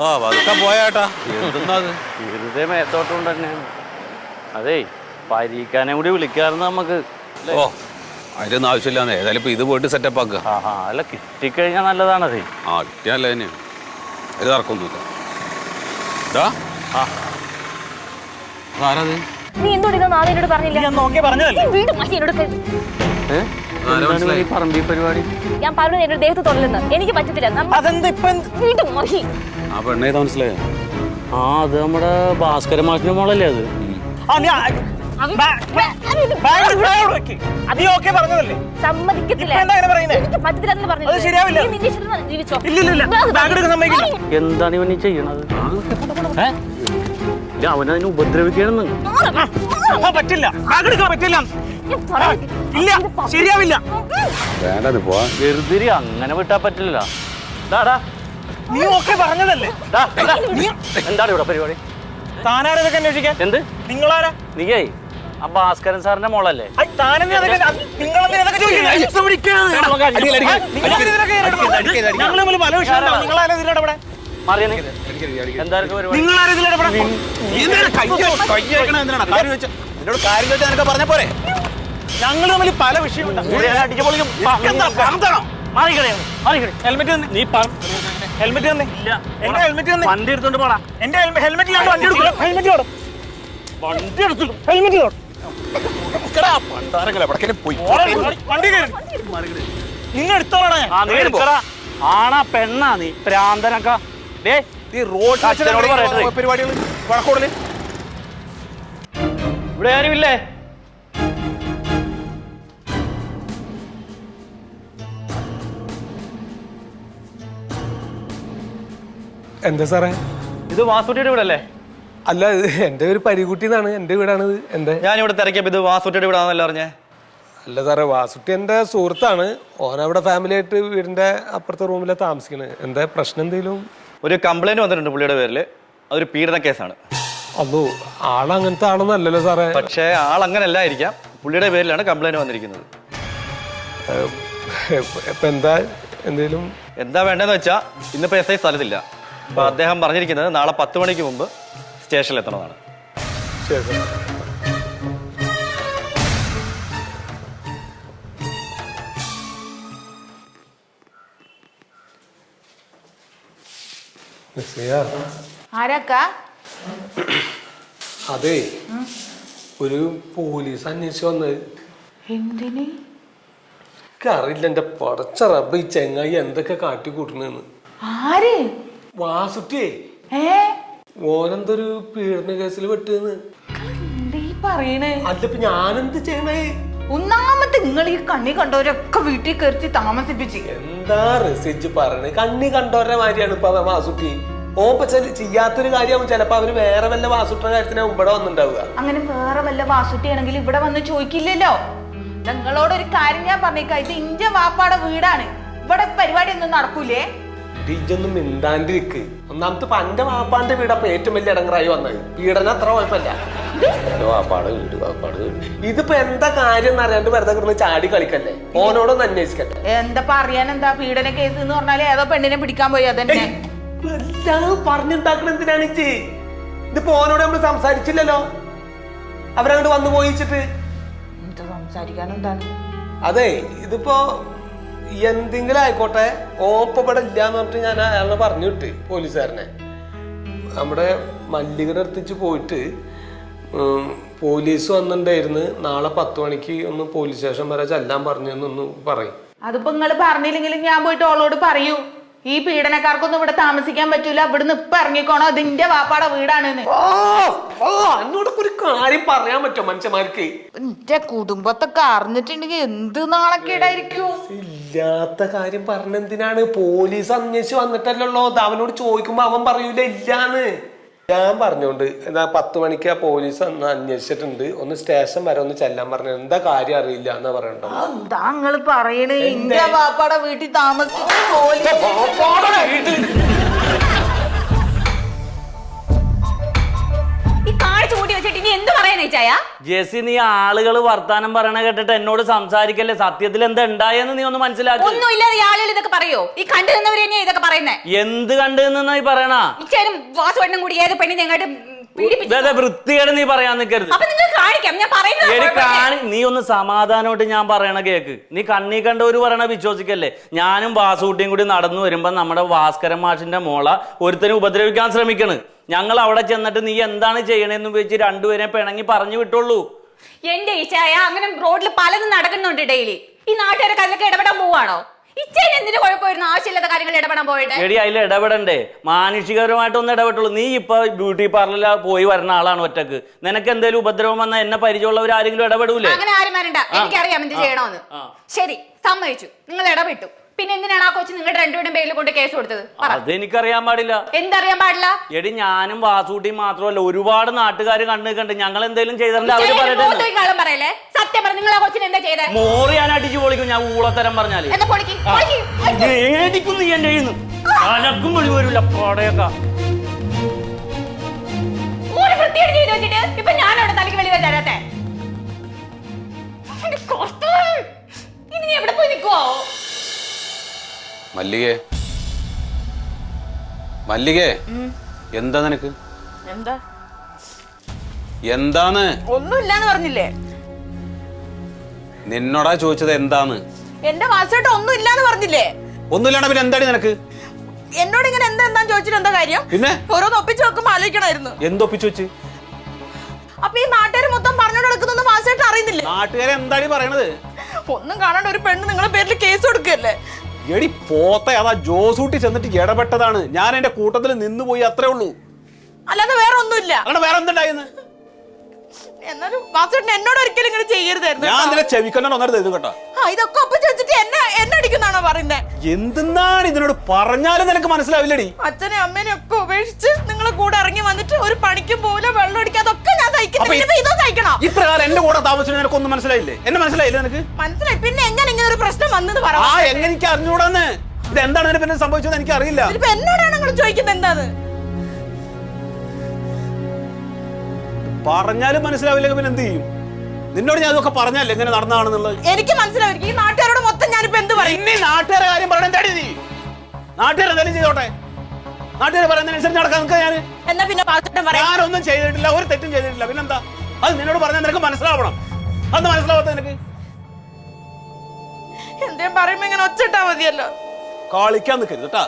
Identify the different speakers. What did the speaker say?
Speaker 1: ആ പതുക്കെ പോയാട്ടാ. എന്തെന്നാ അത്?
Speaker 2: വെറുതെ മേത്തോട്ടുകൊണ്ട് തന്നെയാണ്. അതേ പരീക്കാനെ കൂടി വിളിക്കാറുണ്ട് നമുക്ക്.
Speaker 1: ഓ അതിലൊന്നും ആവശ്യമില്ലാന്ന്. ഏതായാലും ഇപ്പൊ ഇത് പോയിട്ട് സെറ്റപ്പ് ആക്കുക.
Speaker 2: അല്ല കിട്ടിക്കഴിഞ്ഞാൽ നല്ലതാണതേ.
Speaker 1: ആ കിട്ടിയാലേ തന്നെയാണ്. ഇത് ഇറക്കൊന്നുമില്ല. ആരാത്?
Speaker 3: നീ എന്തുകൊണ്ട് എന്നോട് പറഞ്ഞില്ല?
Speaker 2: പറമ്പി പരിപാടി
Speaker 3: ഞാൻ പറഞ്ഞു എന്റെ ദേഹത്ത് തൊല്ലെന്ന്. എനിക്ക് പറ്റത്തില്ല.
Speaker 1: ആ പെണ്ണേ മനസ്സിലായോ?
Speaker 2: അത് നമ്മുടെ ഭാസ്കര മാഷിന്റെ മോളല്ലേ അത്? എന്താണ് ഇവനീ ചെയ്യണത്? അവനതിനെ ഉപദ്രവിക്കണമെന്ന്
Speaker 4: പറ്റില്ല. ശരിയാവില്ല.
Speaker 1: വേണ്ടത് പോവാ.
Speaker 2: വെറുതെ അങ്ങനെ വിട്ടാ പറ്റില്ല.
Speaker 4: നീ ഓക്കെ പറഞ്ഞതല്ലേ?
Speaker 2: എന്താണ് ഇവിടെ പരിപാടി?
Speaker 4: താനാരതൊക്കെ അന്വേഷിക്കാൻ?
Speaker 2: എന്ത്
Speaker 4: നിങ്ങളാരാ?
Speaker 2: നീയേ ആ ഭാസ്കരൻ സാറിന്റെ മോളല്ലേ?
Speaker 4: ഞങ്ങൾ തമ്മിൽ പല വിഷയമുണ്ട്. ഹെൽമെറ്റ് തന്നെ. എന്റെ ഹെൽമെറ്റ് തന്നെ.
Speaker 2: വണ്ടി എടുത്തോണ്ട് പോടാ.
Speaker 4: എന്റെ ഹെൽമെറ്റിലാണ് വണ്ടി എടുക്കും. ഹെൽമെറ്റ് കൊടു. വണ്ടി എടുത്തു. ഹെൽമെറ്റ് കൊടു. വണ്ടി കയറി. നിന്നെ എടുത്തോളാ.
Speaker 2: ആണാ പെണ്ണാ നീ പ്രാന്തനൊക്കെ
Speaker 4: പരിപാടികൾ വഴക്കോടല്.
Speaker 2: ഇവിടെ ആരുമില്ലേ?
Speaker 5: എന്താ സാറേ?
Speaker 2: ഇത് വാസുട്ടിയുടെ വീടല്ലേ?
Speaker 5: അല്ല, ഇത് എൻ്റെ ഒരു പരികുട്ടി എന്നാണ്. എൻ്റെ വീടാണ്. എന്താ
Speaker 2: ഞാനിവിടെ തിരക്കിയപ്പോ ഇത് വാസുട്ടിയുടെ വീടാണെന്നല്ലേ പറഞ്ഞേ?
Speaker 5: അല്ല സാറേ, വാസുട്ടി എൻ്റെ സുഹൃത്താണ്. ഓനവിടെ ഫാമിലി ആയിട്ട് വീടിൻ്റെ അപ്പുറത്തെ റൂമിലാണ് താമസിക്കുന്നത്. എന്താ പ്രശ്നം? എന്തെങ്കിലും
Speaker 2: ഒരു കംപ്ലൈന്റ് വന്നിട്ടുണ്ട് പുള്ളിയുടെ പേരിൽ. അതൊരു പീഡന കേസാണ്.
Speaker 5: അതോ, ആളങ്ങനത്തെ ആളൊന്നും അല്ലല്ലോ സാറേ.
Speaker 2: പക്ഷേ ആളങ്ങനല്ലായിരിക്കാം. പുള്ളിയുടെ പേരിലാണ് കംപ്ലൈന്റ് വന്നിരിക്കുന്നത്.
Speaker 5: ഇപ്പം എന്തെങ്കിലും
Speaker 2: എന്താ വേണ്ടതെന്ന് വെച്ചാൽ ഇന്നിപ്പോൾ SI സ്ഥലത്തില്ല. അപ്പൊ അദ്ദേഹം പറഞ്ഞിരിക്കുന്നത് നാളെ 10 മണിക്ക് മുമ്പ് സ്റ്റേഷനിൽ എത്തണമെന്നാണ്.
Speaker 5: ശരി സാർ. അതെ, ഒരു പോലീസ് അന്വേഷിച്ചു വന്നത്.
Speaker 6: എന്തിന്?
Speaker 5: അറിയില്ല. എന്റെ പടച്ച റബ്ബ്, ഈ ചെങ്ങായി എന്തൊക്കെ കാട്ടി കൂട്ടണെന്ന്.
Speaker 6: ആര്?
Speaker 5: വാസുട്ടിയെ. ഓനെന്തൊരു പീഡന കേസിൽ പെട്ടെന്ന്
Speaker 6: പറയണേ.
Speaker 5: അല്ലപ്പ ഞാനെന്ത് ചെയ്യണേ?
Speaker 6: ഒന്നാമത്തെ നിങ്ങൾ ഈ കണ്ണി കണ്ടവരൊക്കെ വീട്ടിൽ കയറി താമസിപ്പിച്ച്.
Speaker 5: എന്താ റെസിച്ച് പറയണേ? കണ്ണി കണ്ടവരുടെ മാതിരിയാണ് ഇപ്പൊ വാസുട്ടി. ഓപ്പ ചെയ്യാത്തൊരു കാര്യമാവും. ചിലപ്പോ അവര് വേറെ വല്ല വാസുട്ടിയുടെ കാര്യത്തിനാവും ഇവിടെ വന്നിണ്ടാവുക.
Speaker 6: അങ്ങനെ വേറെ വല്ല വാസുട്ടിയാണെങ്കിൽ ഇവിടെ വന്ന് ചോദിക്കില്ലല്ലോ. നിങ്ങളോടൊരു കാര്യം ഞാൻ പറഞ്ഞേക്കാം. ഇത് ഇന്റെ വാപ്പാടെ വീടാണ്. ഇവിടെ പരിപാടി ഒന്നും നടക്കൂലേ?
Speaker 5: ഇതൊന്നും മിണ്ടാണ്ടിരിക്ക്. ഒന്നാമത്തെ പന്റെ വാപ്പാന്റെ വീട് അപ്പൊ ഏറ്റവും വലിയ ഇടങ്ങറായി വന്നത്. പീഡന അത്ര കുഴപ്പമില്ല. വാപ്പാട് വീട്, വാപ്പാട് വീട്. ഇതിപ്പോ എന്താ കാര്യം എന്നറിയാണ്ട് വെറുതെ കിടന്ന് ചാടി കളിക്കല്ലേ? ഓനോടൊന്ന് അന്വേഷിക്കട്ടെ.
Speaker 6: എന്താ പറയാൻ? എന്താ പീഡന കേസ് എന്ന് പറഞ്ഞാല് ഏതോ പെണ്ണിനെ പിടിക്കാൻ പോയി. അതന്നെ
Speaker 5: എല്ലാം പറഞ്ഞുണ്ടാക്കണ എന്തിനാണ് ഇച്ചി? ഇതിപ്പോ ഓനോട് നമ്മള് സംസാരിച്ചില്ലല്ലോ. അവരങ്ങോട്ട് വന്നു പോയിച്ചിട്ട്
Speaker 6: എന്താ സംസാരിക്കാൻ? എന്താണ്?
Speaker 5: അതെ, ഇതിപ്പോ എന്തെങ്കിലും ആയിക്കോട്ടെ. ഓപ്പ ഇവിടെ ഇല്ലാന്ന് പറഞ്ഞിട്ട് ഞാൻ അയാളെ പറഞ്ഞു വിട്ട് പോലീസുകാരനെ. നമ്മുടെ മല്ലികയുടെ അടുത്തിച്ച് പോയിട്ട് പോലീസ് വന്നിട്ടുണ്ടായിരുന്നു. നാളെ 10 മണിക്ക് ഒന്ന് പോലീസ് സ്റ്റേഷൻ വരെ ചെല്ലാൻ പറഞ്ഞൊന്ന് പറയും.
Speaker 6: അതിപ്പോ നിങ്ങള് പറഞ്ഞില്ലെങ്കിലും ഞാൻ പോയിട്ട് ഓളോട് പറയൂ. ഈ പീഡനക്കാർക്കൊന്നും ഇവിടെ താമസിക്കാൻ പറ്റൂല. ഇവിടുന്ന് ഇപ്പൊ ഇറങ്ങിക്കോണോ, അതിന്റെ വാപ്പാടെ വീടാണ്.
Speaker 5: എന്നോടൊക്കെ ഒരു കാര്യം പറയാൻ പറ്റുമോ മനുഷ്യന്മാർക്ക്?
Speaker 6: എന്റെ കുടുംബത്തൊക്കെ അറിഞ്ഞിട്ടുണ്ടെങ്കിൽ എന്ത് നാണക്കേടായിരിക്കും.
Speaker 5: ഇല്ലാത്ത കാര്യം പറഞ്ഞെന്തിനാണ്? പോലീസ് അന്വേഷിച്ച് വന്നിട്ടല്ലോ. അവനോട് ചോദിക്കുമ്പോ അവൻ പറയൂല ഇല്ലാന്ന്. ഞാൻ പറഞ്ഞോണ്ട് എന്താ 10 മണിക്ക് ആ പോലീസ് അന്വേഷിച്ചിട്ടുണ്ട്. ഒന്ന് സ്റ്റേഷൻ വരെ ഒന്ന് ചെല്ലാൻ പറഞ്ഞു. എന്താ കാര്യം അറിയില്ല എന്നാ പറയണ്ടോ?
Speaker 6: എന്താ നിങ്ങള് പറയണേ? എന്റെ വാപ്പാടെ വീട്ടിൽ താമസിക്കുന്ന
Speaker 3: ഈ കാണിച്ചു കൂട്ടി വെച്ചിട്ട് ഇനി എന്ത് പറയാനാ ചായ?
Speaker 7: ജെസി, നീ ആളുകൾ വർത്താനം പറയണ കേട്ടിട്ട് എന്നോട് സംസാരിക്കല്ലേ. സത്യത്തിൽ എന്താ ഉണ്ടായെന്ന് നീ ഒന്ന് മനസ്സിലാക്കി.
Speaker 3: ഒന്നുമില്ലാതെ ആളുകൾ ഇതൊക്കെ പറയോ? ഈ കണ്ടു നിന്നവര് തന്നെയാ ഇതൊക്കെ പറയുന്നേ.
Speaker 7: എന്ത് കണ്ടു നിന്നാ ഈ പറയണ?
Speaker 3: ഇച്ചേനും വാസുവേട്ടനും കൂടി ഏത് പെണ്ണിനെ ഞങ്ങോട്ട്
Speaker 7: വൃത്തികേട് നീ പറയാൻ നിൽക്കരുത്. നീ ഒന്ന് സമാധാനമായിട്ട് ഞാൻ പറയണ കേക്ക്. നീ കണ്ണീ കണ്ടവര് പറയണ വിശ്വസിക്കല്ലേ. ഞാനും വാസുകുട്ടിയും കൂടി നടന്നു വരുമ്പോ നമ്മുടെ ഭാസ്കരൻ മാഷിന്റെ മോള ഒരുത്തനും ഉപദ്രവിക്കാൻ ശ്രമിക്കണ്. ഞങ്ങൾ അവിടെ ചെന്നിട്ട് നീ എന്താണ് ചെയ്യണേന്ന് വെച്ച് രണ്ടുപേരെ പിണങ്ങി പറഞ്ഞു വിട്ടുള്ളൂ.
Speaker 3: എന്റെ ഈച്ചായ അങ്ങനെ റോഡിൽ പലതും നടക്കുന്നുണ്ട് ഡെയിലി. ഈ നാട്ടുകാരെ അതിലൊക്കെ ഇടപെടാൻ പോവാണോ? എന്തിനു കുഴപ്പമായിരുന്നു ആവശ്യമില്ലാത്ത കാര്യങ്ങൾ ഇടപെടാൻ പോയിട്ട്?
Speaker 7: എടി, അതിൽ ഇടപെടണ്ടേ? മാനുഷികപരമായിട്ടൊന്നും ഇടപെട്ടുള്ളൂ. നീ ഇപ്പൊ ബ്യൂട്ടി പാർലറിൽ പോയി വരുന്ന ആളാണ് ഒറ്റക്ക്. നിനക്ക് എന്തെങ്കിലും ഉപദ്രവം വന്നാൽ എന്നെ പരിചയമുള്ളവർ ആരെങ്കിലും ഇടപെടൂലേ?
Speaker 3: അങ്ങനെ ആരും വരണ്ട, എനിക്കറിയാം എന്ത് ചെയ്യണമെന്ന്. ശരി, സമ്മതിച്ചു, നിങ്ങൾ ഇടപെട്ടു. പിന്നെ എന്തിനാണ് ആ കൊച്ചു നിങ്ങളുടെ രണ്ടുപേരും പേരിൽ കൊണ്ട് കേസ് കൊടുത്തത്?
Speaker 7: അതെനിക്കറിയാൻ പാടില്ല.
Speaker 3: എന്തറിയാൻ പാടില്ല?
Speaker 7: എടി, ഞാനും വാസൂട്ടിയും മാത്രമല്ല ഒരുപാട് നാട്ടുകാർ കണ്ട് ഞങ്ങൾ എന്തെങ്കിലും ചെയ്തിട്ടുണ്ട്. അവര്
Speaker 3: പറയല്ലേ? സത്യം പറ, നിങ്ങൾ ആ കൊച്ചിന് എന്താ ചെയ്തേ?
Speaker 7: മോറി ഞാൻ അടിച്ചു പൊളിക്കും. ഞാൻ ഊളത്തരം പറഞ്ഞാല് നീ എന്റെ അനക്കും വിളി വരില്ല. പാടയൊക്കെ
Speaker 3: ഇപ്പൊ ഞാൻ അവിടെ തലക്ക് വെളി തരാത്തെ. ഇനി എവിടെ പോയി നിൽക്കുവോ?
Speaker 1: മല്ലികേ, മല്ലികേ, എന്താ നിനക്ക്?
Speaker 6: എന്താ?
Speaker 1: എന്താന്ന്?
Speaker 6: ഒന്നുമില്ലാന്ന് പറഞ്ഞില്ലേ?
Speaker 1: നിന്നോടാ ചോദിച്ചത് എന്താന്ന്?
Speaker 6: എന്റെ വാസുവേട്ട ഒന്നും ഇല്ലാന്ന് പറഞ്ഞില്ലേ?
Speaker 1: ഒന്നുമില്ലാണ്ട് പിന്നെ എന്താടി നിനക്ക്?
Speaker 6: എന്നോട് ഇങ്ങനെ എന്താ ചോദിച്ചിട്ട് എന്താ കാര്യം?
Speaker 1: പിന്നെ
Speaker 6: ഓരോന്ന് ഒപ്പിച്ച് വെക്കുമ്പോ ആലോചിക്കണമായിരുന്നു.
Speaker 1: എന്തൊപ്പിച്ചു വെച്ച്?
Speaker 6: അപ്പൊ ഈ നാട്ടുകാർ മൊത്തം പറഞ്ഞോണ്ട് നടക്കുന്നൊന്നും വാസുവേട്ട അറിയുന്നില്ലേ?
Speaker 1: നാട്ടുകാരെ എന്താടി പറയണത്?
Speaker 6: ഒന്നും കാണാണ്ട് ഒരു പെണ്ണ് നിങ്ങളുടെ പേരിൽ കേസ് കൊടുക്കല്ലേ?
Speaker 1: എടി പോത്തെ, അതാ ജോസൂട്ടി ചെന്നിട്ട് ഇടപെട്ടതാണ്. ഞാൻ എന്റെ കൂട്ടത്തിൽ നിന്നുപോയി, അത്രേ ഉള്ളൂ.
Speaker 6: അല്ലാതെ വേറെ ഒന്നുമില്ല.
Speaker 1: അങ്ങനെ വേറെ എന്തുണ്ടായെന്ന്?
Speaker 6: എന്നാലും വാസുവേട്ടൻ എന്നോട് ഒരിക്കലും ഇങ്ങനെ ചെയ്യരുതായിരുന്നു.
Speaker 1: ഞാൻ നിന്നെ ചെവിക്കൊല്ലാൻ ഒന്നര ചെയ്തു കേട്ടോ.
Speaker 6: ഇതൊക്കെ ഒപ്പിച്ച് വെച്ചിട്ട് എന്നെ അടിക്കുന്നാണോ പറയുന്നത്?
Speaker 1: എന്തെന്നാണ് ഇതിനോട് പറഞ്ഞാലും നിനക്ക് മനസ്സിലാവില്ലടി.
Speaker 6: അച്ഛനെ അമ്മേനെ ഒക്കെ ഉപേക്ഷിച്ച് നിങ്ങളെ കൂടെ ഇറങ്ങി വന്നിട്ട് ഒരു പണിക്കും പോലെ വെള്ളം അടിക്കാതൊക്കെ ഞാൻ സഹിക്കണം.
Speaker 1: ഇത്രകാലം എന്റെ കൂടെ താമസിച്ചു നിനക്കൊന്നും മനസ്സിലായില്ലേ? എന്നെ മനസ്സിലായില്ലേ നിനക്ക്?
Speaker 6: മനസ്സിലായി. പിന്നെ എങ്ങനെ ഇങ്ങനെ ഒരു പ്രശ്നം വന്നത് പറ.
Speaker 1: എങ്ങനെ എനിക്ക് അറിഞ്ഞൂടാന്ന്? ഇത് എന്താണ് ഇതിന് പിന്നെ സംഭവിച്ചത് എനിക്ക് അറിയില്ല.
Speaker 6: ഇതിപ്പോ എന്നോടാണ് നിങ്ങൾ ചോദിക്കുന്നത് എന്താന്ന്?
Speaker 1: പറഞ്ഞാലും മനസ്സിലാവില്ലെങ്കിൽ പിന്നെ എന്ത് ചെയ്യും? നിന്നോട് ഞാൻ അതൊക്കെ പറഞ്ഞല്ലേ എങ്ങനെ നടന്നതാണെന്നുള്ളത്?
Speaker 6: എനിക്ക് മനസ്സിലാവും. ഈ നാട്ടുകാരോട് മൊത്തം ഞാനിപ്പോ എന്ത് പറയും?
Speaker 1: ഇനി നാട്ടുകാരെ കാര്യം പറയണ എന്താടി നീ? നാട്ടുകാർ എന്തായാലും ചെയ്തോട്ടെ. നാട്ടുകാർ പറയുന്നതിനനുസരിച്ച് നടക്കാൻ നിൽക്കുക ഞാൻ.
Speaker 6: എന്നാ പിന്നെ
Speaker 1: ഞാനൊന്നും ചെയ്തിട്ടില്ല, ഒരു തെറ്റും ചെയ്തിട്ടില്ല. പിന്നെന്താ? അത് നിന്നോട് പറഞ്ഞാൽ നിനക്ക് മനസ്സിലാവണം. അന്ന് മനസ്സിലാവാത്ത നിനക്ക്
Speaker 6: എന്തേലും പറയുമ്പോ ഇങ്ങനെ ഒച്ചിട്ടാ മതിയല്ലോ.
Speaker 1: കളിക്കാൻ നിൽക്കരുത് കേട്ടാ.